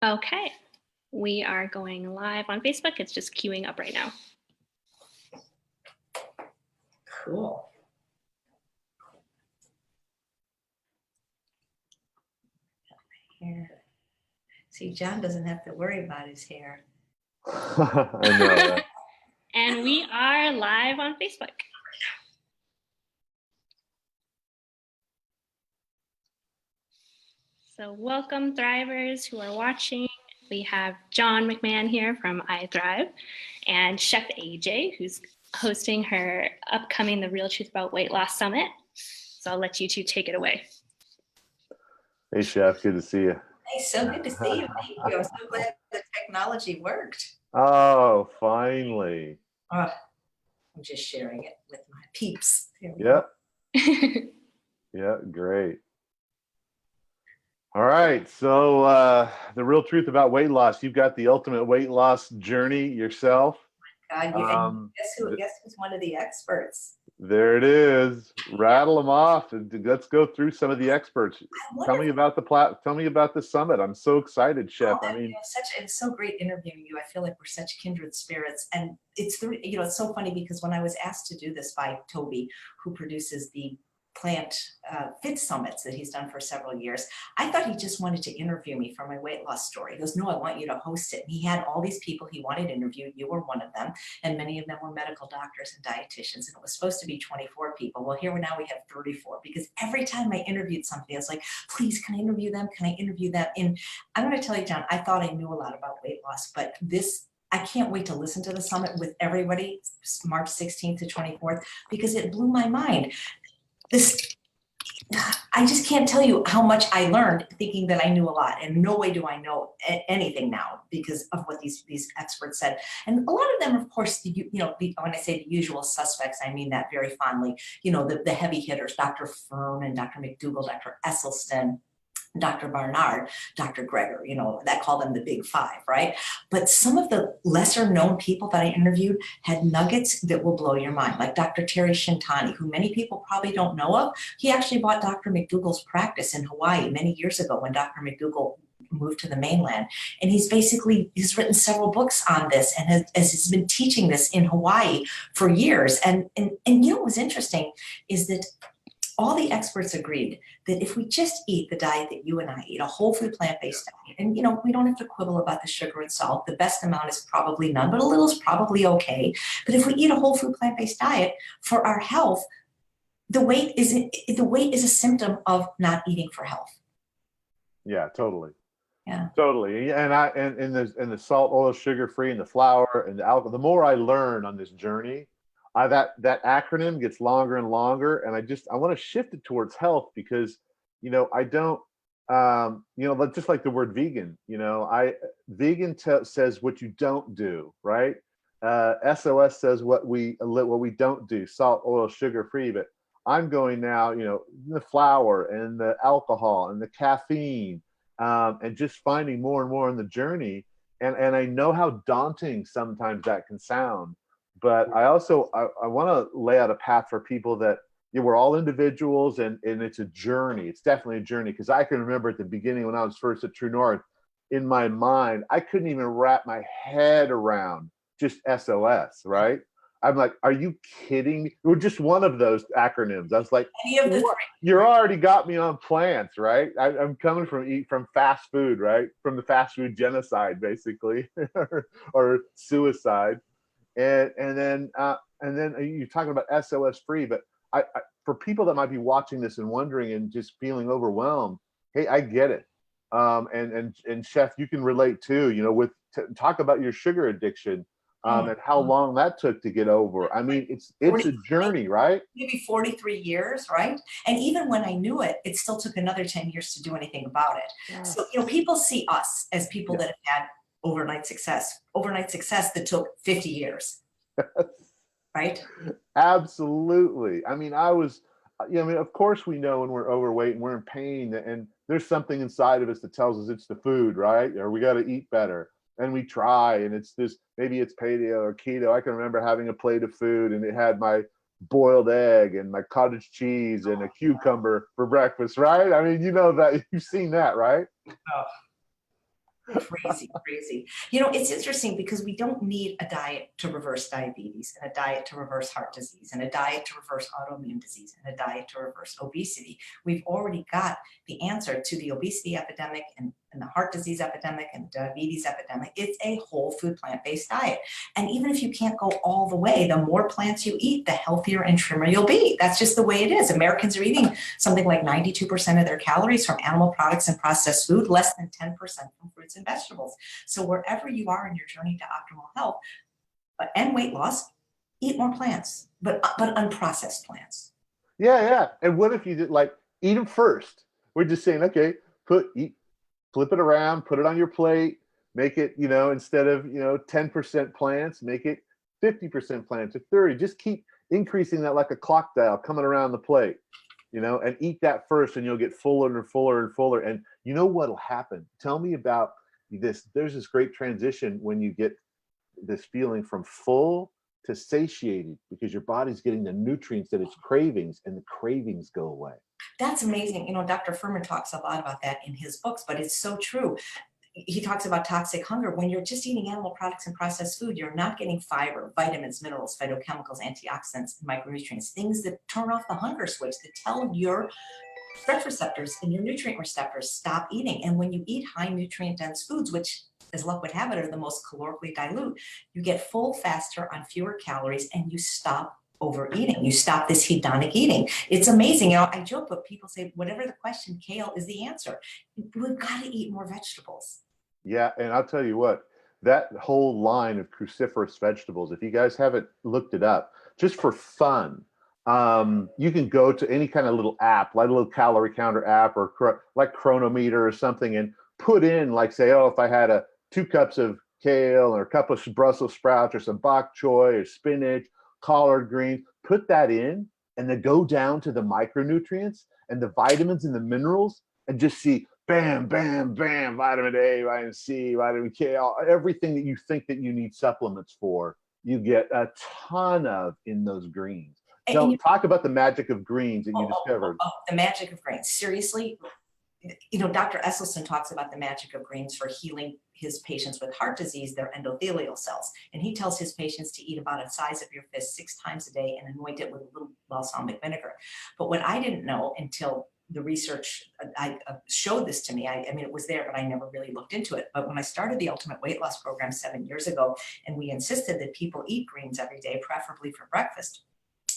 Okay, we are going live on Facebook. It's just queuing up right now. Cool. Hair. See, John doesn't have to worry about his hair. I know that. And we are live on Facebook. So welcome, Thrivers who are watching. We have John McMahon here from iThrive and Chef AJ, who's hosting her upcoming The Real Truth About Weight Loss Summit. So I'll let you two take it away. Hey, Chef, good to see you. Hey, so good to see you. Thank you. I'm so glad the technology worked. Oh, finally. I'm just sharing it with my peeps. Yep. Yeah, great. All right, so the real truth about weight loss. You've got the ultimate weight loss journey yourself. God, and guess who's one of the experts? There it is. Rattle them off. Let's go through some of the experts. Tell me about the summit. I'm so excited, Chef. I mean, it's so great interviewing you. I feel like we're such kindred spirits, and it's it's so funny because when I was asked to do this by Toby, who produces the plant fit summits that he's done for several years, I thought he just wanted to interview me for my weight loss story. He goes, no, I want you to host it. And he had all these people he wanted interviewed. You were one of them, and many of them were medical doctors and dietitians, and it was supposed to be 24 people. Well, here now we have 34, because every time I interviewed somebody, I was like, please, can I interview them? Can I interview them? And I'm going to tell you, John, I thought I knew a lot about weight loss, but I can't wait to listen to the summit with everybody, March 16th to 24th, because it blew my mind. I just can't tell you how much I learned thinking that I knew a lot, and no way do I know anything now because of what these experts said. And a lot of them, of course, when I say the usual suspects, I mean that very fondly. The heavy hitters, Dr. Fern and Dr. McDougall, Dr. Esselstyn, Dr. Barnard, Dr. Greger, that call them the big five, right? But some of the lesser known people that I interviewed had nuggets that will blow your mind, like Dr. Terry Shintani, who many people probably don't know of. He actually bought Dr. McDougall's practice in Hawaii many years ago when Dr. McDougall moved to the mainland. And he's written several books on this and has been teaching this in Hawaii for years. And what was interesting is that all the experts agreed that if we just eat the diet that you and I eat, a whole food plant-based diet, and we don't have to quibble about the sugar and salt. The best amount is probably none, but a little is probably okay. But if we eat a whole food plant-based diet for our health, the weight is a symptom of not eating for health. Yeah, totally. Yeah, totally. And the salt, oil, sugar-free, and the flour and the alcohol. The more I learn on this journey, that acronym gets longer and longer, and I want to shift it towards health because I don't just like the word vegan. Vegan says what you don't do, right? SOS says what we don't do, salt, oil, sugar-free. But I'm going now, the flour and the alcohol and the caffeine, and just finding more and more in the journey. And I know how daunting sometimes that can sound. But I also I want to lay out a path for people that we're all individuals, and it's a journey. It's definitely a journey, because I can remember at the beginning when I was first at True North, in my mind, I couldn't even wrap my head around just SOS, right? I'm like, are you kidding me? We're just one of those acronyms. I was like, you're already got me on plants, right? I'm coming from fast food, right? From the fast food genocide, basically, or suicide. And then you're talking about SOS free, but I for people that might be watching this and wondering and just feeling overwhelmed, hey, I get it. And Chef, you can relate too. Talk about your sugar addiction, and how long that took to get over. I mean, it's a journey, right? Maybe 43 years, right? And even when I knew it, it still took another 10 years to do anything about it. Yeah. So people see us as people that have had overnight success that took 50 years. Right? Absolutely. I mean, of course we know when we're overweight and we're in pain, and there's something inside of us that tells us it's the food, right? Or we got to eat better. And we try, and it's this, maybe it's paleo or keto. I can remember having a plate of food, and it had my boiled egg and my cottage cheese and a cucumber for breakfast, right? I mean, that you've seen that, right? Oh. Crazy, crazy. You know, it's interesting because we don't need a diet to reverse diabetes and a diet to reverse heart disease and a diet to reverse autoimmune disease and a diet to reverse obesity. We've already got the answer to the obesity epidemic and the heart disease epidemic and diabetes epidemic. It's a whole food plant-based diet. And even if you can't go all the way, the more plants you eat, the healthier and trimmer you'll be. That's just the way it is. Americans are eating something like 92% of their calories from animal products and processed food, less than 10% from fruits and vegetables. So wherever you are in your journey to optimal health and weight loss, eat more plants, but unprocessed plants. Yeah. And what if you did like eat them first? We're just saying, okay, flip it around, put it on your plate, make it, instead of, 10% plants, make it 50% plants or 30. Just keep increasing that like a clock dial coming around the plate, and eat that first and you'll get fuller and fuller and fuller. And you know what'll happen? Tell me about this. There's this great transition when you get this feeling from full to satiated because your body's getting the nutrients that it's cravings and the cravings go away. That's amazing. You know, Dr. Furman talks a lot about that in his books, but it's so true. He talks about toxic hunger. When you're just eating animal products and processed food, you're not getting fiber, vitamins, minerals, phytochemicals, antioxidants, and micronutrients, things that turn off the hunger switch, that tell your stress receptors and your nutrient receptors stop eating. And when you eat high nutrient dense foods, which as luck would have it are the most calorically dilute, you get full faster on fewer calories and you stop overeating. You stop this hedonic eating. It's amazing. I joke, but people say, whatever the question, kale is the answer. We've got to eat more vegetables. Yeah, and I'll tell you what, that whole line of cruciferous vegetables, if you guys haven't looked it up, just for fun, you can go to any kind of little app, like a little calorie counter app or like Chronometer or something, and put in like, say, oh, if I had 2 cups of kale or a cup of Brussels sprouts or some bok choy or spinach, collard greens, put that in and then go down to the micronutrients and the vitamins and the minerals and just see bam, bam, bam, vitamin A, vitamin C, vitamin K, everything that you think that you need supplements for, you get a ton of in those greens. Don't talk about the magic of greens that you discovered. The magic of greens. Seriously, Dr. Esselstyn talks about the magic of greens for healing his patients with heart disease, their endothelial cells. And he tells his patients to eat about the size of your fist 6 times a day and anoint it with a little balsamic vinegar. But what I didn't know until the research showed this to me, I mean, it was there, but I never really looked into it. But when I started the Ultimate Weight Loss Program 7 years ago, and we insisted that people eat greens every day, preferably for breakfast,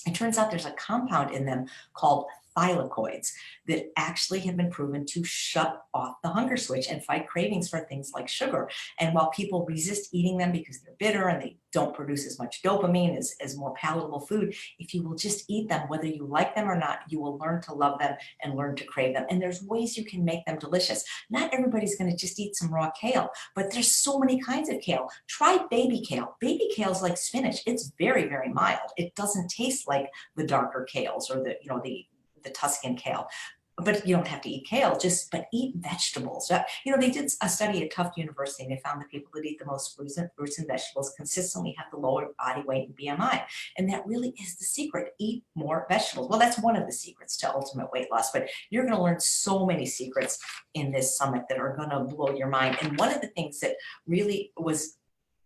it turns out there's a compound in them called thylakoids that actually have been proven to shut off the hunger switch and fight cravings for things like sugar. And while people resist eating them because they're bitter and they don't produce as much dopamine as more palatable food, if you will just eat them, whether you like them or not, you will learn to love them and learn to crave them. And there's ways you can make them delicious. Not everybody's going to just eat some raw kale, but there's so many kinds of kale. Try baby kale. Baby kale is like spinach. It's very, very mild. It doesn't taste like the darker kales or the Tuscan kale. But you don't have to eat kale, but eat vegetables. They did a study at Tufts University and they found that people that eat the most fruits and vegetables consistently have the lower body weight and BMI. And that really is the secret. Eat more vegetables. Well, that's one of the secrets to ultimate weight loss, but you're going to learn so many secrets in this summit that are going to blow your mind. And one of the things that really was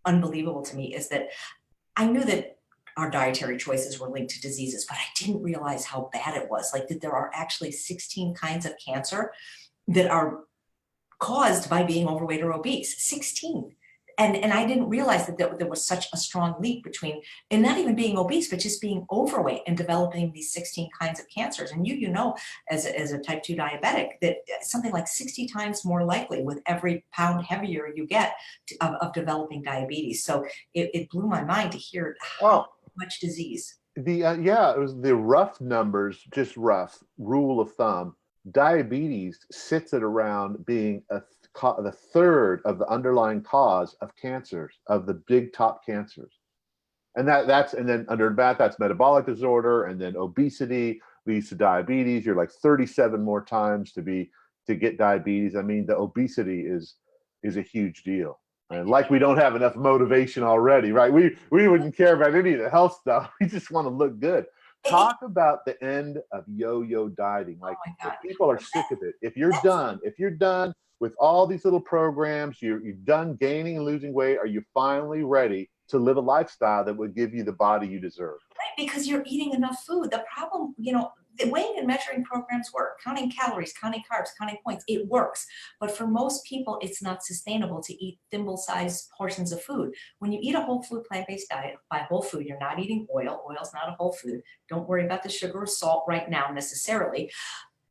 unbelievable to me is that I knew that our dietary choices were linked to diseases, but I didn't realize how bad it was. Like that there are actually 16 kinds of cancer that are caused by being overweight or obese, 16. And I didn't realize that there was such a strong link between, and not even being obese, but just being overweight and developing these 16 kinds of cancers. And as a type 2 diabetic, that something like 60 times more likely with every pound heavier you get of developing diabetes. So it blew my mind to hear how much disease. It was the rough numbers, just rough rule of thumb. Diabetes sits at around being the third of the underlying cause of cancers, of the big top cancers. And and then under that, that's metabolic disorder, and then obesity leads to diabetes. You're like 37 more times to get diabetes. I mean, the obesity is a huge deal. And like we don't have enough motivation already, right? We wouldn't care about any of the health stuff. We just want to look good. Talk about the end of yo-yo dieting. Like if people are sick of it. If you're done with all these little programs, you've done gaining and losing weight. Are you finally ready to live a lifestyle that would give you the body you deserve? Right, because you're eating enough food. The problem, the weighing and measuring programs work. Counting calories, counting carbs, counting points, it works. But for most people, it's not sustainable to eat thimble-sized portions of food. When you eat a whole food plant-based diet, by whole food, you're not eating oil. Oil's not a whole food. Don't worry about the sugar or salt right now necessarily.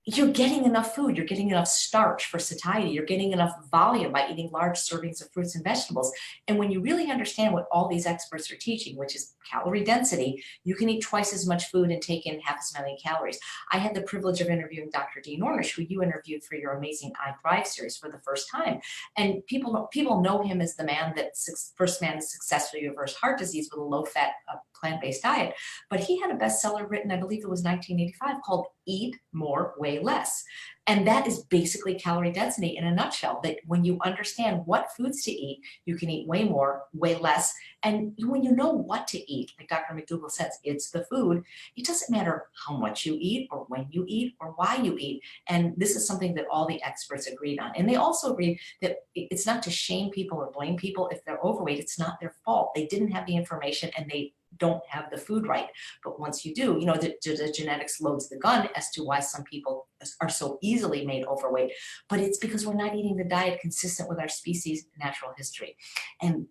You're getting enough food, you're getting enough starch for satiety, you're getting enough volume by eating large servings of fruits and vegetables. And when you really understand what all these experts are teaching, which is calorie density, you can eat twice as much food and take in half as many calories. I had the privilege of interviewing Dr. Dean Ornish, who you interviewed for your amazing I Thrive series for the first time. And people know him as the man that first man to successfully reverse heart disease with a low-fat plant-based diet. But he had a bestseller written, I believe it was 1985, called Eat More, Weigh Less. And that is basically calorie density in a nutshell, that when you understand what foods to eat, you can eat way more, way less. And when you know what to eat, like Dr. McDougall says, it's the food. It doesn't matter how much you eat or when you eat or why you eat. And this is something that all the experts agreed on. And they also agreed that it's not to shame people or blame people if they're overweight. It's not their fault. They didn't have the information and they don't have the food right. But once you do, the genetics loads the gun as to why some people are so easily made overweight. But it's because we're not eating the diet consistent with our species' natural history. And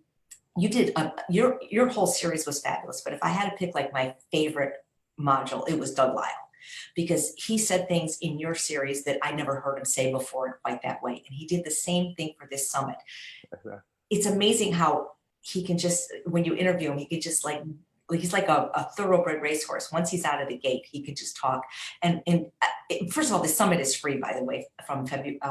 you did, your whole series was fabulous. But if I had to pick like my favorite module, it was Doug Lisle. Because he said things in your series that I never heard him say before quite that way. And he did the same thing for this summit. It's amazing how he can just, when you interview him, he could just he's like a thoroughbred racehorse. Once he's out of the gate, he could just talk. And first of all, the summit is free, by the way, from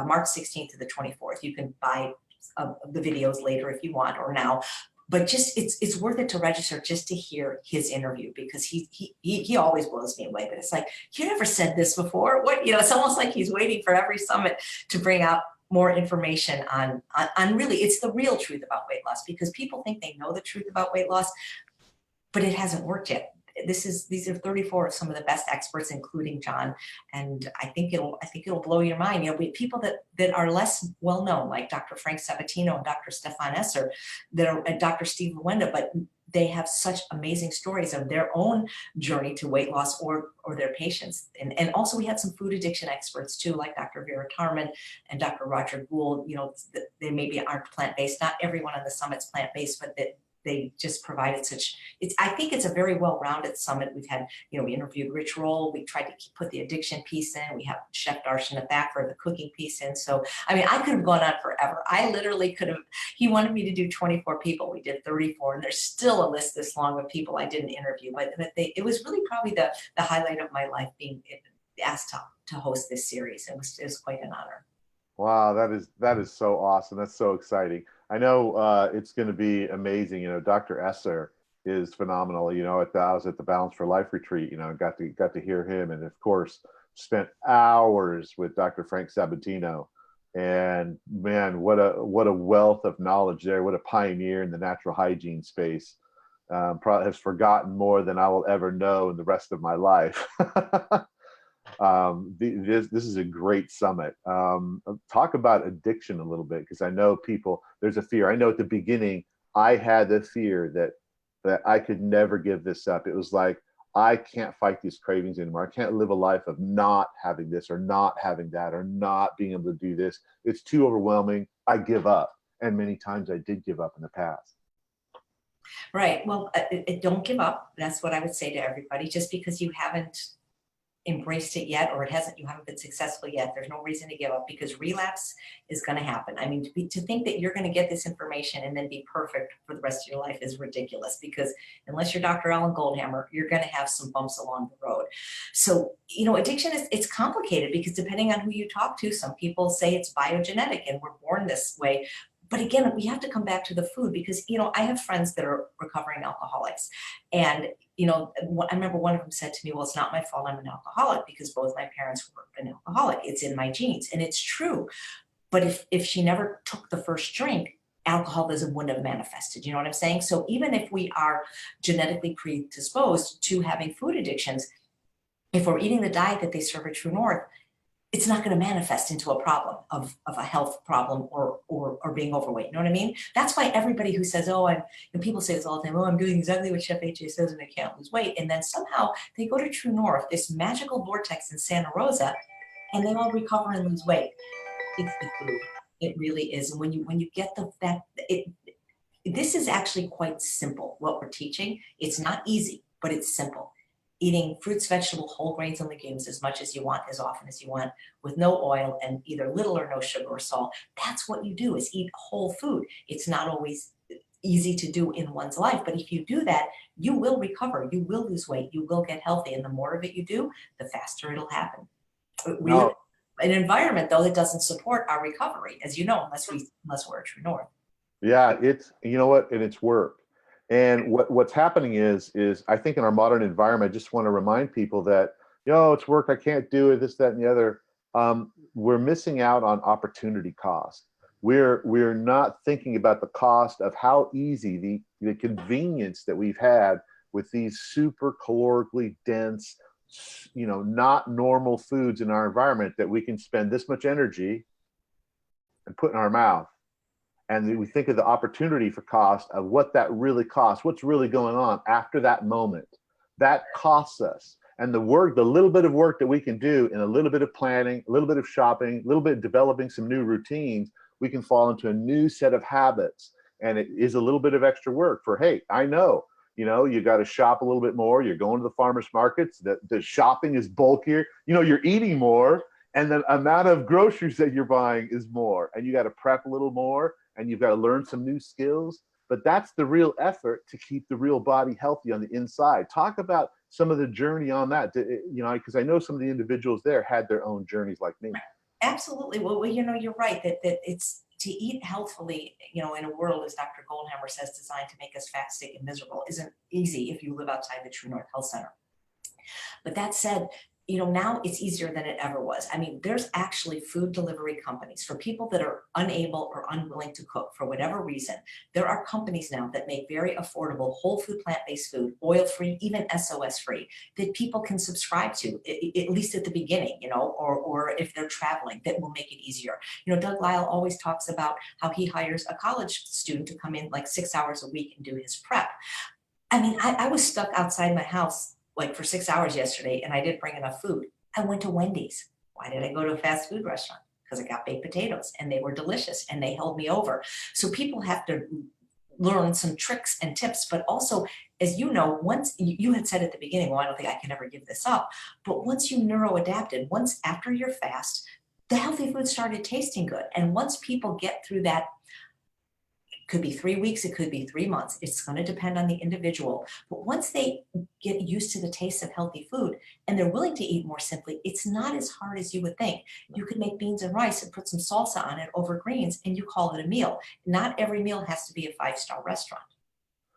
March 16th to the 24th. You can buy the videos later if you want, or now. But just it's worth it to register just to hear his interview, because he always blows me away. But it's like, you never said this before. What, it's almost like he's waiting for every summit to bring out more information on really, it's the real truth about weight loss, because people think they know the truth about weight loss, but it hasn't worked yet. These are 34 of some of the best experts, including John, and I think it'll blow your mind. We have people that are less well known, like Dr. Frank Sabatino and Dr. Stefan Esser, that are Dr. Steve Wenda, but they have such amazing stories of their own journey to weight loss or their patients. And also we had some food addiction experts too, like Dr. Vera Tarman and Dr. Roger Gould. They maybe aren't plant-based. Not everyone on the summit's plant-based, but that they just provided I think it's a very well-rounded summit. We've had, we interviewed Rich Roll. We tried to put the addiction piece in. We have Chef Darshan Thakrar, the cooking piece in. So, I could have gone on forever. I literally could have, he wanted me to do 24 people. We did 34, and there's still a list this long of people I didn't interview, but it was really probably the highlight of my life, being asked to host this series. It was quite an honor. Wow, that is so awesome. That's so exciting. I know it's going to be amazing. Dr. Esser is phenomenal. I was at the Balance for Life retreat. Got to hear him, and of course spent hours with Dr. Frank Sabatino. And man, what a wealth of knowledge there. What a pioneer in the natural hygiene space. Probably has forgotten more than I will ever know in the rest of my life. This is a great summit. Talk about addiction a little bit, because I know there's a fear. I know at the beginning I had the fear that I could never give this up. It was like, I can't fight these cravings anymore. I can't live a life of not having this or not having that or not being able to do this. It's too overwhelming. I give up. And many times I did give up in the past. Right. Well, don't give up. That's what I would say to everybody. Just because you haven't embraced it yet, or you haven't been successful yet, there's no reason to give up, because relapse is going to happen. To think that you're going to get this information and then be perfect for the rest of your life is ridiculous, because unless you're Dr. Alan Goldhammer, you're going to have some bumps along the road. So, addiction it's complicated, because depending on who you talk to, some people say it's biogenetic and we're born this way. But again, we have to come back to the food, because, I have friends that are recovering alcoholics. And, I remember one of them said to me, well, it's not my fault I'm an alcoholic, because both my parents were an alcoholic. It's in my genes. And it's true. But if she never took the first drink, alcoholism wouldn't have manifested. You know what I'm saying? So even if we are genetically predisposed to having food addictions, if we're eating the diet that they serve at True North, it's not going to manifest into a problem of a health problem or being overweight. You know what I mean? That's why everybody who says, oh, and people say this all the time, oh, I'm doing exactly what Chef AJ says and I can't lose weight. And then somehow they go to True North, this magical vortex in Santa Rosa, and they all recover and lose weight. It's the food. It really is. And when you get this is actually quite simple, what we're teaching. It's not easy, but it's simple. Eating fruits, vegetables, whole grains, and legumes as much as you want, as often as you want, with no oil and either little or no sugar or salt. That's what you do, is eat whole food. It's not always easy to do in one's life, but if you do that, you will recover, you will lose weight, you will get healthy, and the more of it you do, the faster it'll happen. We live in an environment, though, that doesn't support our recovery, as you know, unless we're a True North. Yeah, it's, you know what, and it's work. And what's happening is I think in our modern environment, I just want to remind people that, it's work, I can't do it, this, that, and the other. We're missing out on opportunity cost. We're not thinking about the cost of how easy the convenience that we've had with these super calorically dense, not normal foods in our environment, that we can spend this much energy and put in our mouth. And we think of the opportunity for cost of what that really costs, what's really going on after that moment. That costs us. And the little bit of work that we can do in a little bit of planning, a little bit of shopping, a little bit of developing some new routines, we can fall into a new set of habits. And it is a little bit of extra work for, hey, I know, you got to shop a little bit more. You're going to the farmers markets. The shopping is bulkier. You're eating more. And the amount of groceries that you're buying is more. And you got to prep a little more. And you've got to learn some new skills, but that's the real effort to keep the real body healthy on the inside. Talk about some of the journey on that, because I know some of the individuals there had their own journeys like me. Absolutely. Well, you're right that it's to eat healthfully, in a world, as Dr. Goldhammer says, designed to make us fat, sick, and miserable, isn't easy if you live outside the True North Health Center. But that said, now it's easier than it ever was. I mean, there's actually food delivery companies for people that are unable or unwilling to cook for whatever reason. There are companies now that make very affordable, whole food, plant-based food, oil-free, even SOS-free, that people can subscribe to, at least at the beginning, or if they're traveling, that will make it easier. Doug Lyle always talks about how he hires a college student to come in like 6 hours a week and do his prep. I mean, I was stuck outside my house like for 6 hours yesterday, and I didn't bring enough food. I went to Wendy's. Why did I go to a fast food restaurant? Because I got baked potatoes and they were delicious and they held me over. So people have to learn some tricks and tips, but also, as you know, once you had said at the beginning, well, I don't think I can ever give this up. But once you neuroadapted, once after your fast, the healthy food started tasting good. And once people get through that, could be 3 weeks, it could be 3 months. It's going to depend on the individual. But once they get used to the taste of healthy food and they're willing to eat more simply, it's not as hard as you would think. You could make beans and rice and put some salsa on it over greens and you call it a meal. Not every meal has to be a 5-star restaurant.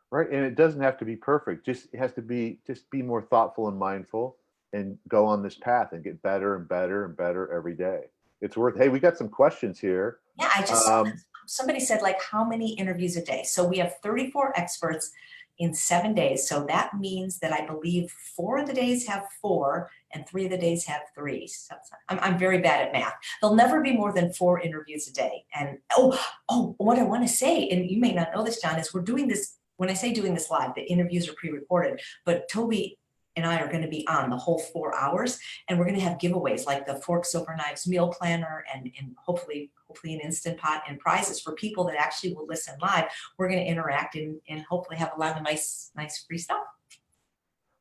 Right. And it doesn't have to be perfect. It has to be more thoughtful and mindful and go on this path and get better and better and better every day. It's worth, hey, we got some questions here. Yeah, I just saw this. Somebody said, like, how many interviews a day? So we have 34 experts in 7 days. So that means that I believe 4 of the days have 4 and 3 of the days have 3. So I'm very bad at math. There'll never be more than 4 interviews a day. And what I want to say, and you may not know this, John, is we're doing this, when I say doing this live, the interviews are pre-recorded, but Toby and I are going to be on the whole 4 hours, and we're going to have giveaways like the Forks Over Knives meal planner and hopefully an Instant Pot and prizes for people that actually will listen live. We're going to interact and hopefully have a lot of nice free stuff.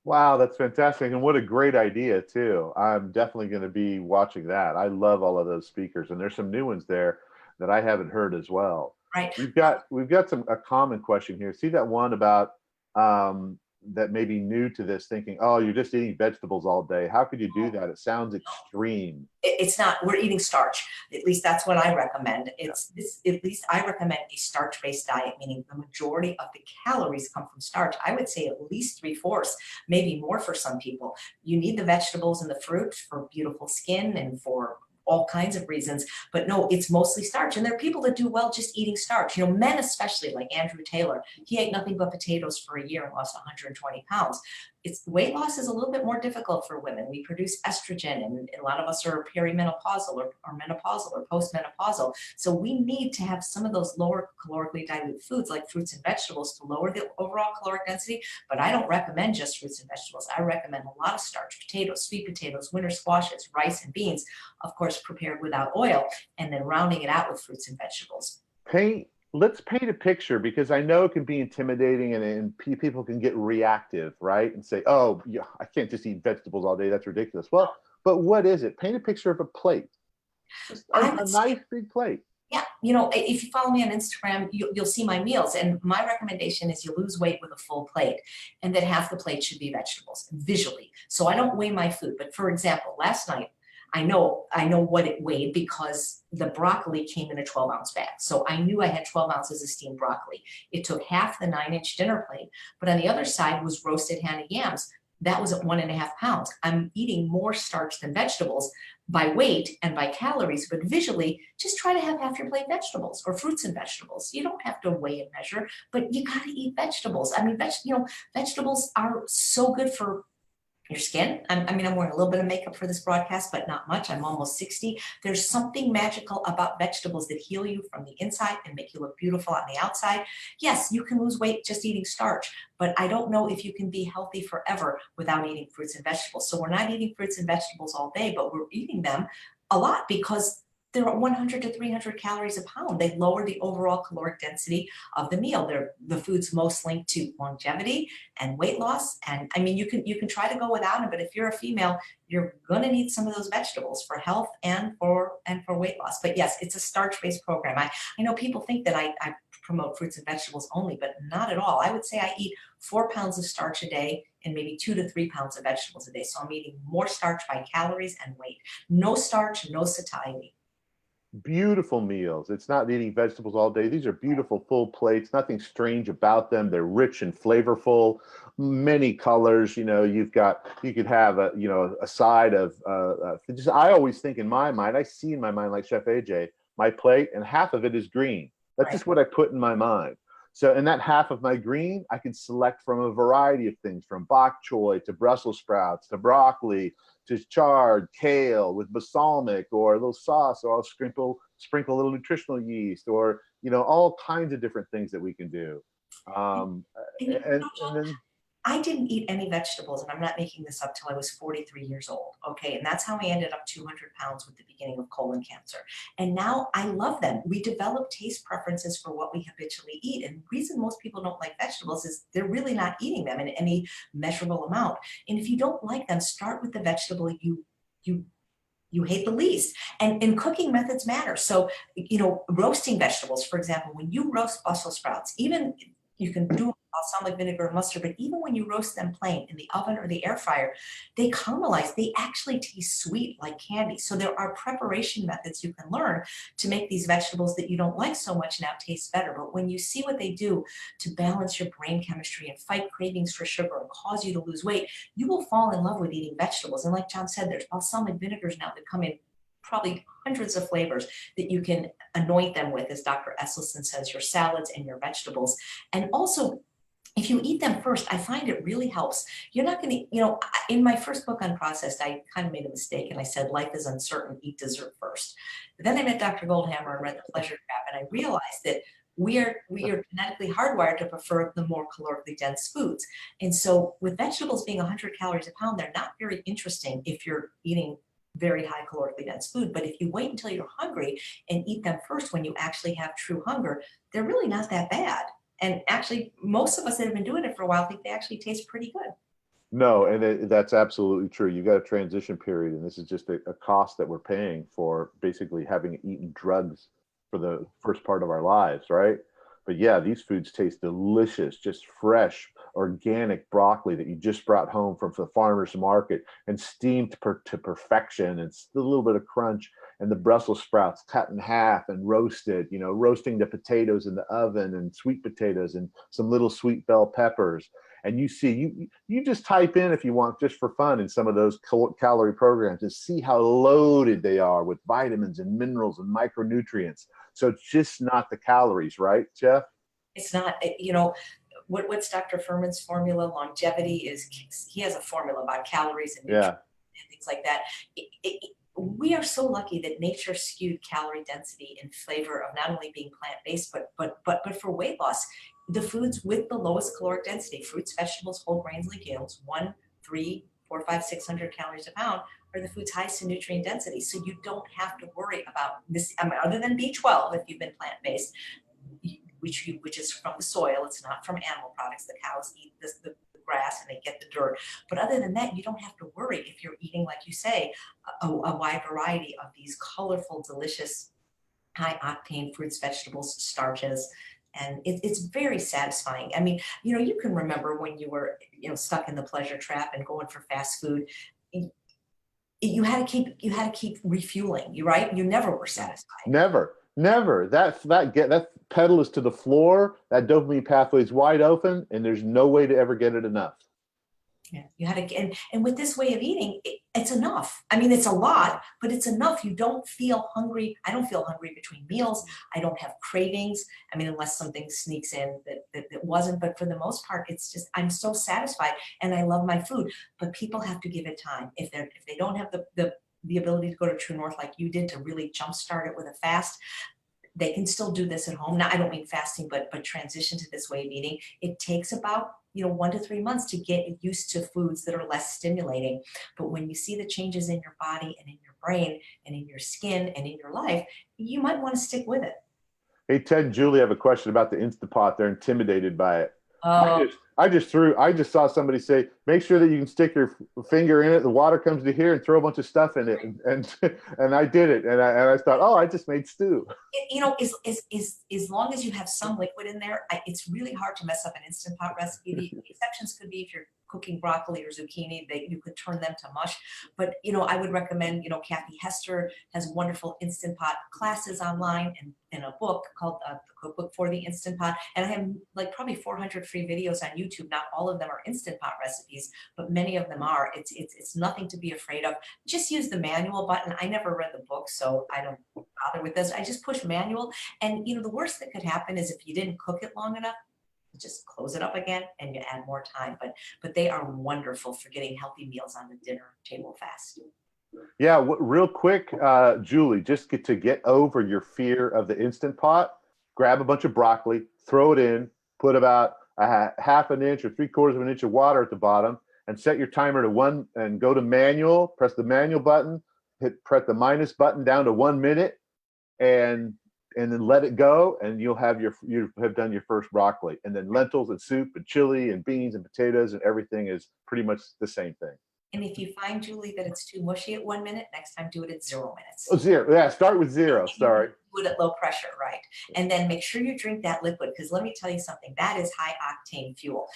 Wow, that's fantastic. And what a great idea too. I'm definitely going to be watching that. I love all of those speakers, and there's some new ones there that I haven't heard as well. Right. We've got a common question here. See that one about that may be new to this, thinking, oh, you're just eating vegetables all day. How could you do that? It sounds extreme. It's not. We're eating starch. At least that's what I recommend. At least I recommend a starch-based diet, meaning the majority of the calories come from starch. I would say at least 3/4, maybe more for some people. You need the vegetables and the fruit for beautiful skin and for all kinds of reasons, but no, it's mostly starch. And there are people that do well just eating starch. Men especially, like Andrew Taylor, he ate nothing but potatoes for a year and lost 120 pounds. weight loss is a little bit more difficult for women. We produce estrogen, and a lot of us are perimenopausal or menopausal or postmenopausal. So we need to have some of those lower calorically dilute foods like fruits and vegetables to lower the overall caloric density. But I don't recommend just fruits and vegetables. I recommend a lot of starch, potatoes, sweet potatoes, winter squashes, rice, and beans, of course, prepared without oil, and then rounding it out with fruits and vegetables. Let's paint a picture, because I know it can be intimidating, and people can get reactive, right? And say, oh, yeah, I can't just eat vegetables all day. That's ridiculous. Well, but what is it? Paint a picture of a plate. Just a nice big plate. Yeah, if you follow me on Instagram, you'll see my meals. And my recommendation is you lose weight with a full plate, and that half the plate should be vegetables visually. So I don't weigh my food. But for example, last night, I know what it weighed because the broccoli came in a 12-ounce bag. So I knew I had 12 ounces of steamed broccoli. It took half the 9-inch dinner plate, but on the other side was roasted Hannah yams. That was at 1.5 pounds. I'm eating more starch than vegetables by weight and by calories, but visually, just try to have half your plate vegetables or fruits and vegetables. You don't have to weigh and measure, but you got to eat vegetables. I mean, vegetables are so good for your skin. I'm wearing a little bit of makeup for this broadcast, but not much. I'm almost 60. There's something magical about vegetables that heal you from the inside and make you look beautiful on the outside. Yes, you can lose weight just eating starch, but I don't know if you can be healthy forever without eating fruits and vegetables. So we're not eating fruits and vegetables all day, but we're eating them a lot because they're 100 to 300 calories a pound. They lower the overall caloric density of the meal. They're the foods most linked to longevity and weight loss. And I mean, you can try to go without them, but if you're a female, you're going to need some of those vegetables for health and for weight loss. But yes, it's a starch-based program. I know people think that I promote fruits and vegetables only, but not at all. I would say I eat 4 pounds of starch a day and maybe 2 to 3 pounds of vegetables a day. So I'm eating more starch by calories and weight. No starch, no satiety. Beautiful meals. It's not eating vegetables all day. These are beautiful full plates. Nothing strange about them. They're rich and flavorful, many colors. You could have a side of just, I always think in my mind, I see in my mind, like Chef AJ, my plate and half of it is green. That's just what I put in my mind. So in that half of my green, I can select from a variety of things, from bok choy to Brussels sprouts to broccoli to chard, kale with balsamic or a little sauce, or I'll sprinkle a little nutritional yeast, or all kinds of different things that we can do. And then I didn't eat any vegetables, and I'm not making this up, till I was 43 years old. Okay. And that's how I ended up 200 pounds with the beginning of colon cancer. And now I love them. We develop taste preferences for what we habitually eat. And the reason most people don't like vegetables is they're really not eating them in any measurable amount. And if you don't like them, start with the vegetable you hate the least. And cooking methods matter. So, roasting vegetables, for example, when you roast Brussels sprouts, even you can do balsamic vinegar and mustard, but even when you roast them plain in the oven or the air fryer, they caramelize. They actually taste sweet like candy. So there are preparation methods you can learn to make these vegetables that you don't like so much now taste better. But when you see what they do to balance your brain chemistry and fight cravings for sugar and cause you to lose weight, you will fall in love with eating vegetables. And like John said, there's balsamic vinegars now that come in probably hundreds of flavors that you can anoint them with, as Dr. Esselstyn says, your salads and your vegetables. And also, if you eat them first, I find it really helps. You're not going to, in my first book on processed, I kind of made a mistake and I said, life is uncertain, eat dessert first. But then I met Dr. Goldhammer and read The Pleasure Trap, and I realized that we are genetically hardwired to prefer the more calorically dense foods. And so with vegetables being 100 calories a pound, they're not very interesting if you're eating very high calorically dense food. But if you wait until you're hungry and eat them first when you actually have true hunger, they're really not that bad. And actually, most of us that have been doing it for a while think they actually taste pretty good. No, and that's absolutely true. You got a transition period, and this is just a cost that we're paying for basically having eaten drugs for the first part of our lives, right? But yeah, these foods taste delicious, just fresh, organic broccoli that you just brought home from the farmer's market and steamed to perfection, and still a little bit of crunch, and the Brussels sprouts cut in half and roasted, roasting the potatoes in the oven, and sweet potatoes and some little sweet bell peppers. And you just type in, if you want, just for fun, in some of those calorie programs, and see how loaded they are with vitamins and minerals and micronutrients. So it's just not the calories, right, Jeff? It's not, what's Dr. Furman's formula? Longevity is, he has a formula about calories and Yeah. nutrients and things like that. We are so lucky that nature skewed calorie density in favor of not only being plant-based, but for weight loss. The foods with the lowest caloric density, fruits, vegetables, whole grains, legumes, 1, 3, 4, 5, 600 calories a pound, are the foods highest in nutrient density. So you don't have to worry about this, other than B12 if you've been plant-based, which is from the soil. It's not from animal products. The cows eat the grass and they get the dirt. But other than that, you don't have to worry if you're eating, like you say, a wide variety of these colorful, delicious, high octane fruits, vegetables, starches. And it's very satisfying. I mean, you can remember when you were, stuck in the pleasure trap and going for fast food. You had to keep refueling. You right? You never were satisfied. Never. That pedal is to the floor. That dopamine pathway is wide open, and there's no way to ever get it enough. Yeah, you had to, and with this way of eating, it's enough. I mean, it's a lot, but it's enough. You don't feel hungry. I don't feel hungry between meals. I don't have cravings. I mean, unless something sneaks in that wasn't, but for the most part, it's just, I'm so satisfied and I love my food, but people have to give it time. If they don't have the ability to go to True North like you did to really jumpstart it with a fast, they can still do this at home. Now, I don't mean fasting, but transition to this way of eating. It takes about 1 to 3 months to get used to foods that are less stimulating. But when you see the changes in your body and in your brain and in your skin and in your life, you might want to stick with it. Hey, Ted and Julie have a question about the Instant Pot. They're intimidated by it. Oh, I just saw somebody say, make sure that you can stick your finger in it, the water comes to here, and throw a bunch of stuff in it. And I did it. And I thought, oh, I just made stew. as long as you have some liquid in there, it's really hard to mess up an Instant Pot recipe. The exceptions could be if you're cooking broccoli or zucchini, that you could turn them to mush. But, I would recommend, Kathy Hester has wonderful Instant Pot classes online and a book called The Cookbook for the Instant Pot. And I have like probably 400 free videos on YouTube. Not all of them are Instant Pot recipes, but many of them are. It's nothing to be afraid of. Just use the manual button. I never read the book, so I don't bother with this. I just push manual. And, the worst that could happen is if you didn't cook it long enough, just close it up again and you add more time. But they are wonderful for getting healthy meals on the dinner table fast. Yeah, real quick, Julie, just to get over your fear of the Instant Pot, grab a bunch of broccoli, throw it in, put about a half an inch or 3/4 of an inch of water at the bottom, and set your timer to 1 and go to manual, press the manual button, press the minus button down to 1 minute, and then let it go, and you have done your first broccoli. And then lentils and soup and chili and beans and potatoes and everything is pretty much the same thing. And if you find, Julie, that it's too mushy at 1 minute, next time do it at 0 minutes. Oh, 0. Yeah, start with 0. Sorry. Do it at low pressure, right? And then make sure you drink that liquid, because let me tell you something, that is high octane fuel.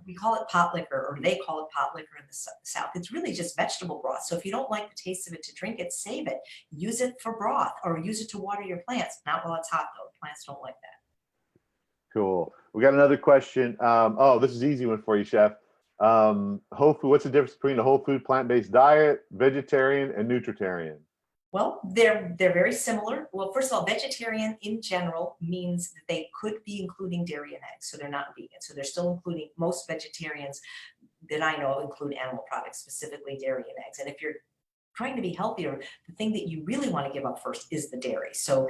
We call it pot liquor, or they call it pot liquor in the South. It's really just vegetable broth. So if you don't like the taste of it to drink it, save it. Use it for broth or use it to water your plants. Not while it's hot, though. Plants don't like that. Cool. We got another question. This is an easy one for you, Chef. Whole food. What's the difference between a whole food plant-based diet, vegetarian, and nutritarian? Well, they're very similar. Well, first of all, vegetarian in general means that they could be including dairy and eggs, so they're not vegan. So they're still including, most vegetarians that I know include animal products, specifically dairy and eggs. And if you're trying to be healthier, the thing that you really want to give up first is the dairy. So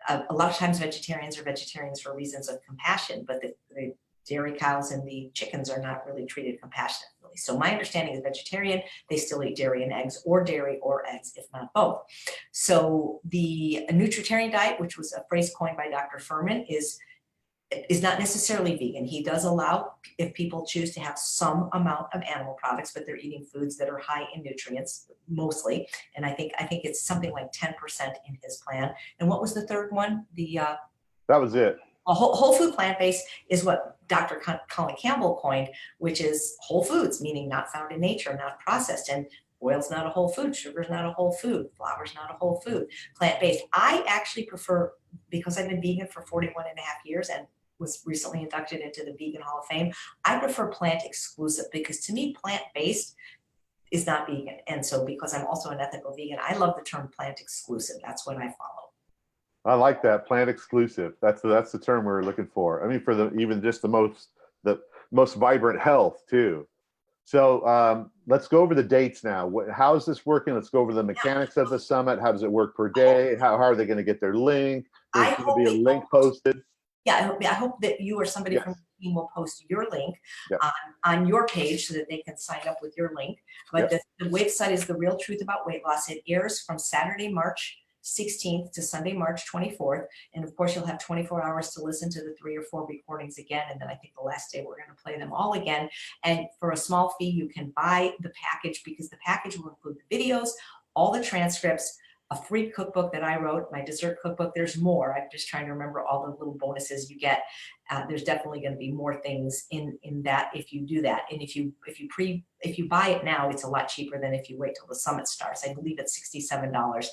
a lot of times vegetarians are vegetarians for reasons of compassion, but the dairy cows and the chickens are not really treated compassionately. So my understanding is vegetarian, they still eat dairy and eggs, or dairy or eggs, if not both. So the nutritarian diet, which was a phrase coined by Dr. Furman, is not necessarily vegan. He does allow, if people choose to have some amount of animal products, but they're eating foods that are high in nutrients mostly. And I think it's something like 10% in his plan. And what was the third one? That was it. A whole food plant-based is what Dr. Colin Campbell coined, which is whole foods, meaning not found in nature, not processed. And oil's not a whole food, sugar's not a whole food, flour's not a whole food. Plant-based. I actually prefer, because I've been vegan for 41 and a half years and was recently inducted into the Vegan Hall of Fame, I prefer plant exclusive, because to me, plant-based is not vegan. And so because I'm also an ethical vegan, I love the term plant exclusive. That's what I follow. I like that, plant exclusive. That's the term we're looking for. I mean, for even just the most the most vibrant health too. So let's go over the dates now. How is this working? Let's go over the mechanics of the summit. How does it work per day? How are they going to get their link? There's I going to hope be a they link posted. Yeah, I hope that you or somebody from Yes. the team will post your link Yep. on your page so that they can sign up with your link. But Yep. the website is The Real Truth About Weight Loss. It airs from Saturday, March 16th to Sunday, March 24th. And of course, you'll have 24 hours to listen to the 3 or 4 recordings again. And then I think the last day we're going to play them all again. And for a small fee, you can buy the package, because the package will include the videos, all the transcripts, a free cookbook that I wrote, my dessert cookbook. There's more. I'm just trying to remember all the little bonuses you get. There's definitely going to be more things in that if you do that. And if you buy it now, it's a lot cheaper than if you wait till the summit starts. I believe it's $67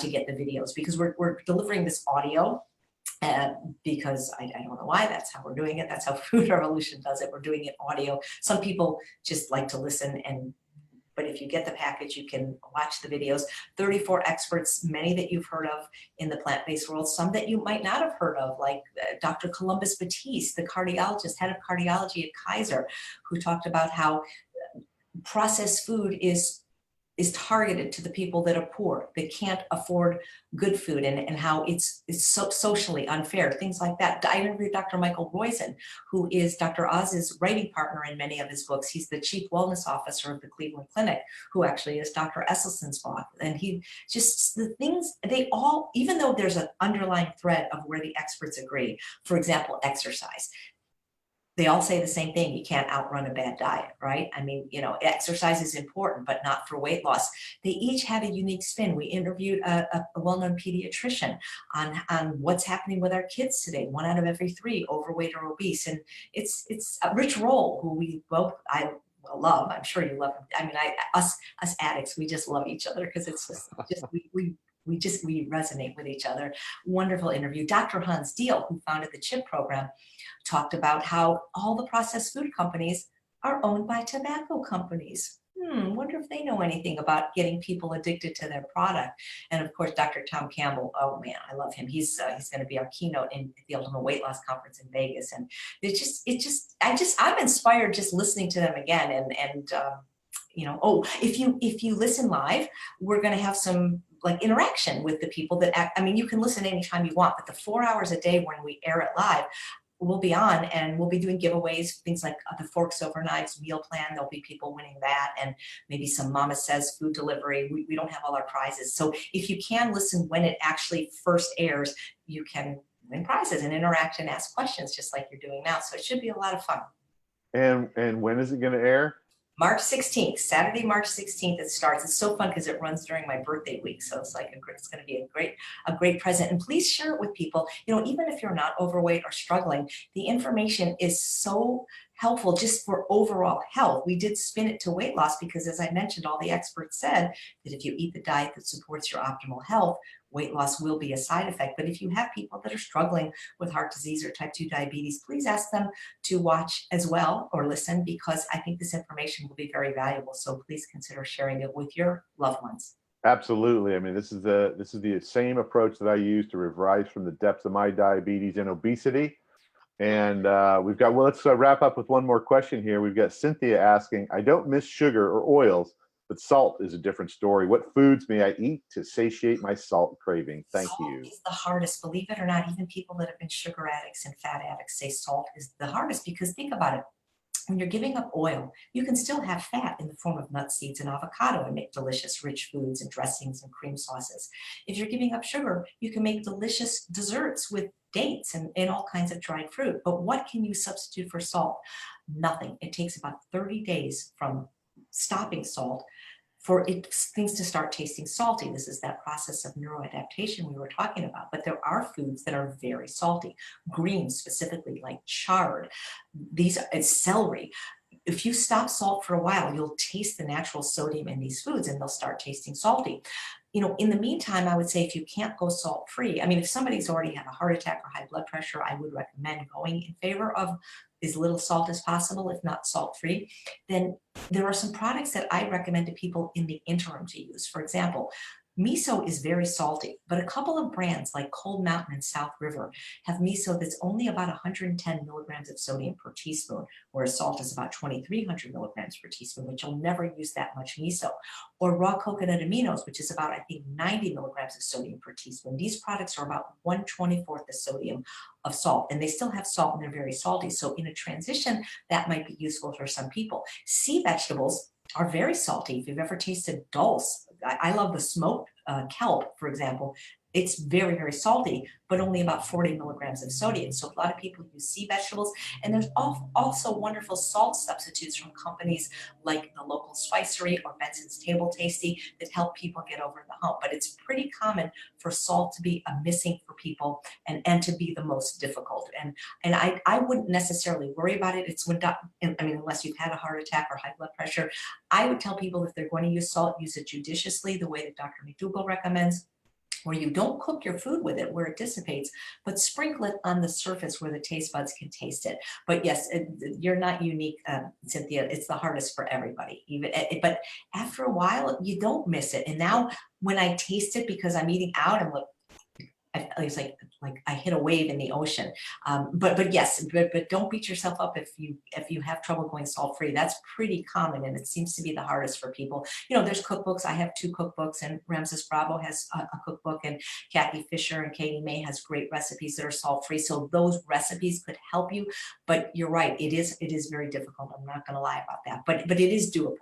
to get the videos, because we're delivering this audio. Because I don't know why, that's how we're doing it. That's how Food Revolution does it. We're doing it audio. Some people just like to listen, but if you get the package, you can watch the videos. 34 experts, many that you've heard of in the plant-based world, some that you might not have heard of, like Dr. Columbus Batiste, the cardiologist, head of cardiology at Kaiser, who talked about how processed food is targeted to the people that are poor, that can't afford good food, and how it's so socially unfair, things like that. I interviewed Dr. Michael Roizen, who is Dr. Oz's writing partner in many of his books. He's the chief wellness officer of the Cleveland Clinic, who actually is Dr. Esselstyn's boss. And he just, the things, they all, even though there's an underlying thread of where the experts agree, for example, exercise, they all say the same thing: you can't outrun a bad diet, right? I mean, exercise is important, but not for weight loss. They each had a unique spin. We interviewed a well-known pediatrician on what's happening with our kids today. 1 out of every 3 overweight or obese. And it's Rich Roll, who I love. I'm sure you love him. I mean, us addicts, we just love each other, because it's just we resonate with each other. Wonderful interview. Dr. Hans Deal, who founded the CHIP program, talked about how all the processed food companies are owned by tobacco companies. Wonder if they know anything about getting people addicted to their product. And of course, Dr. Tom Campbell, oh man, I love him. He's going to be our keynote in the Ultimate Weight Loss Conference in Vegas. And I'm inspired just listening to them again. And if you listen live, we're going to have some like interaction with the people that act. I mean, you can listen anytime you want, but the 4 hours a day when we air it live, we'll be on, and we'll be doing giveaways, things like the Forks Over Knives meal plan. There'll be people winning that, and maybe some Mama Says food delivery. We don't have all our prizes. So if you can listen when it actually first airs, you can win prizes and interact and ask questions just like you're doing now. So it should be a lot of fun. And when is it going to air? March 16th, Saturday, March 16th, it starts. It's so fun because it runs during my birthday week. So it's like it's going to be a great present. And please share it with people. Even if you're not overweight or struggling, the information is so helpful just for overall health. We did spin it to weight loss because, as I mentioned, all the experts said that if you eat the diet that supports your optimal health, weight loss will be a side effect. But if you have people that are struggling with heart disease or type 2 diabetes, please ask them to watch as well or listen, because I think this information will be very valuable. So please consider sharing it with your loved ones. Absolutely. I mean, this is the same approach that I use to rise from the depths of my diabetes and obesity. And let's wrap up with one more question here. We've got Cynthia asking, I don't miss sugar or oils, but salt is a different story. What foods may I eat to satiate my salt craving? Thank you. Salt is the hardest, believe it or not. Even people that have been sugar addicts and fat addicts say salt is the hardest, because think about it. When you're giving up oil, you can still have fat in the form of nuts, seeds, and avocado and make delicious, rich foods and dressings and cream sauces. If you're giving up sugar, you can make delicious desserts with dates and all kinds of dried fruit. But what can you substitute for salt? Nothing. It takes about 30 days from stopping salt for things to start tasting salty. This is that process of neuroadaptation we were talking about. But there are foods that are very salty. Greens specifically, like chard. These are celery. If you stop salt for a while, you'll taste the natural sodium in these foods and they'll start tasting salty. In the meantime, I would say if you can't go salt-free, I mean, if somebody's already had a heart attack or high blood pressure, I would recommend going in favor of as little salt as possible, if not salt-free. Then there are some products that I recommend to people in the interim to use. For example, Miso is very salty, but a couple of brands like Cold Mountain and South River have miso that's only about 110 milligrams of sodium per teaspoon, whereas salt is about 2,300 milligrams per teaspoon, which you'll never use that much miso. Or raw coconut aminos, which is about, I think, 90 milligrams of sodium per teaspoon. These products are about 1/24 the sodium of salt, and they still have salt and they're very salty. So in a transition, that might be useful for some people. Sea vegetables are very salty. If you've ever tasted dulse, I love the smoked kelp, for example. It's very, very salty, but only about 40 milligrams of sodium. So a lot of people use sea vegetables. And there's also wonderful salt substitutes from companies like the local Spicery or Benson's Table Tasty that help people get over the hump. But it's pretty common for salt to be a missing for people and to be the most difficult. And I wouldn't necessarily worry about it. It's when, I mean, unless you've had a heart attack or high blood pressure, I would tell people if they're going to use salt, use it judiciously, the way that Dr. McDougall recommends, where you don't cook your food with it where it dissipates, but sprinkle it on the surface where the taste buds can taste it. But yes, you're not unique, Cynthia. It's the hardest for everybody. But after a while, you don't miss it. And now when I taste it because I'm eating out, I'm it's like I hit a wave in the ocean. But yes, but don't beat yourself up if you have trouble going salt free. That's pretty common, and it seems to be the hardest for people. You know, there's cookbooks. I have 2 cookbooks, and Ramses Bravo has a cookbook, and Kathy Fisher and Katie May has great recipes that are salt free. So those recipes could help you. But you're right, it is very difficult. I'm not going to lie about that, but it is doable.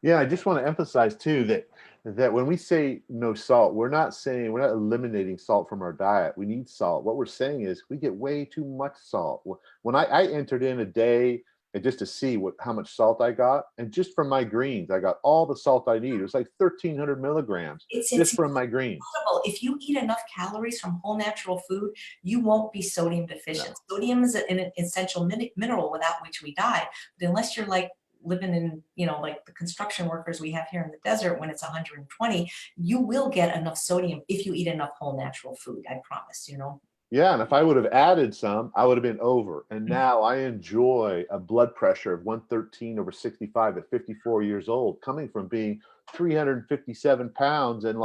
Yeah, I just want to emphasize too that when we say no salt, we're not eliminating salt from our diet. We need salt. What we're saying is we get way too much salt. When I entered in a day and just to see how much salt I got, and just from my greens, I got all the salt I need. It was like 1,300 milligrams just from my greens. If you eat enough calories from whole natural food, you won't be sodium deficient. No. Sodium is an essential mineral without which we die. But unless you're like living in, you know, like the construction workers we have here in the desert when it's 120, you will get enough sodium if you eat enough whole natural food. I promise, you know. Yeah, and if I would have added some, I would have been over. And now I enjoy a blood pressure of 113/65 at 54 years old, coming from being 357 pounds and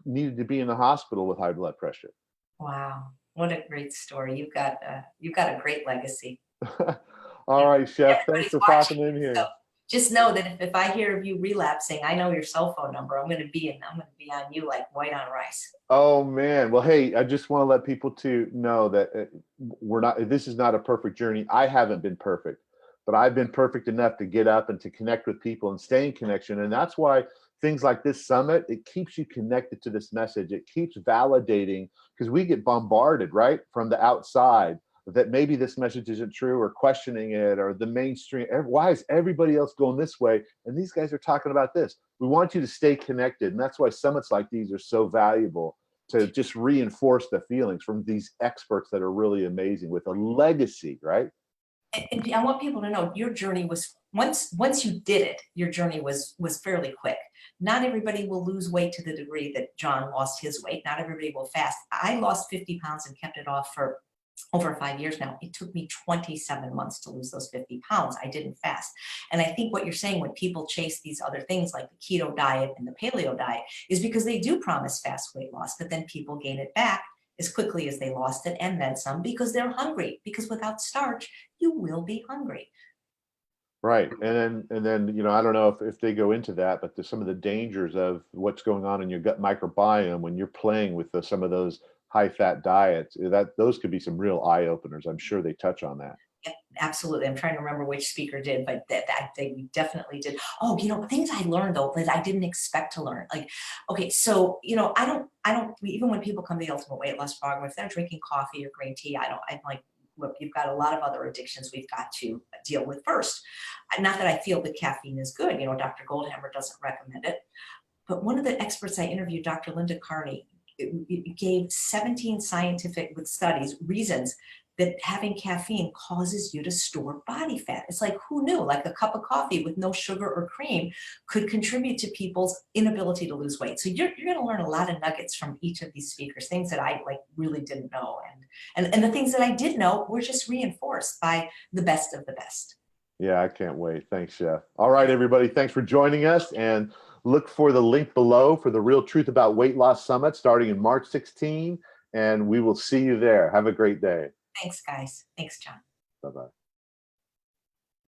needed to be in the hospital with high blood pressure. Wow, what a great story. You've got a great legacy. All right, Chef. Everybody's Thanks for watching, popping in here. so just know that if I hear of you relapsing, I know your cell phone number. I'm going to be on you like white on rice. Oh man. Well, hey, I just want to let people to know that this is not a perfect journey. I haven't been perfect, but I've been perfect enough to get up and to connect with people and stay in connection. And that's why things like this summit, it keeps you connected to this message. It keeps validating, because we get bombarded, right, from the outside, that maybe this message isn't true, or questioning it, or the mainstream. Why is everybody else going this way? And these guys are talking about this. We want you to stay connected. And that's why summits like these are so valuable, to just reinforce the feelings from these experts that are really amazing with a legacy, right? And I want people to know your journey was, once you did it, your journey was fairly quick. Not everybody will lose weight to the degree that John lost his weight. Not everybody will fast. I lost 50 pounds and kept it off for over 5 years now. It took me 27 months to lose those 50 pounds. I didn't fast. And I think what you're saying when people chase these other things like the keto diet and the paleo diet is because they do promise fast weight loss, but then people gain it back as quickly as they lost it and then some, because they're hungry. Because without starch, you will be hungry. Right. And then, I don't know if they go into that, but there's some of the dangers of what's going on in your gut microbiome when you're playing with some of those high fat diets, those could be some real eye openers. I'm sure they touch on that. Yeah, absolutely. I'm trying to remember which speaker did, but that they definitely did. Oh, things I learned though that I didn't expect to learn. Like, okay, so I don't even when people come to the Ultimate Weight Loss Program, if they're drinking coffee or green tea, I'm like, look, you've got a lot of other addictions we've got to deal with first. Not that I feel that caffeine is good. Dr. Goldhammer doesn't recommend it, but one of the experts I interviewed, Dr. Linda Carney, it gave 17 scientific studies, reasons that having caffeine causes you to store body fat. It's like, who knew? Like a cup of coffee with no sugar or cream could contribute to people's inability to lose weight. So you're going to learn a lot of nuggets from each of these speakers, things that I really didn't know. And the things that I did know were just reinforced by the best of the best. Yeah, I can't wait. Thanks, Chef. All right, everybody. Thanks for joining us. And Look for the link below for the Real Truth About Weight Loss Summit starting in March 16, and we will see you there. Have a great day. Thanks, guys. Thanks, John. Bye-bye.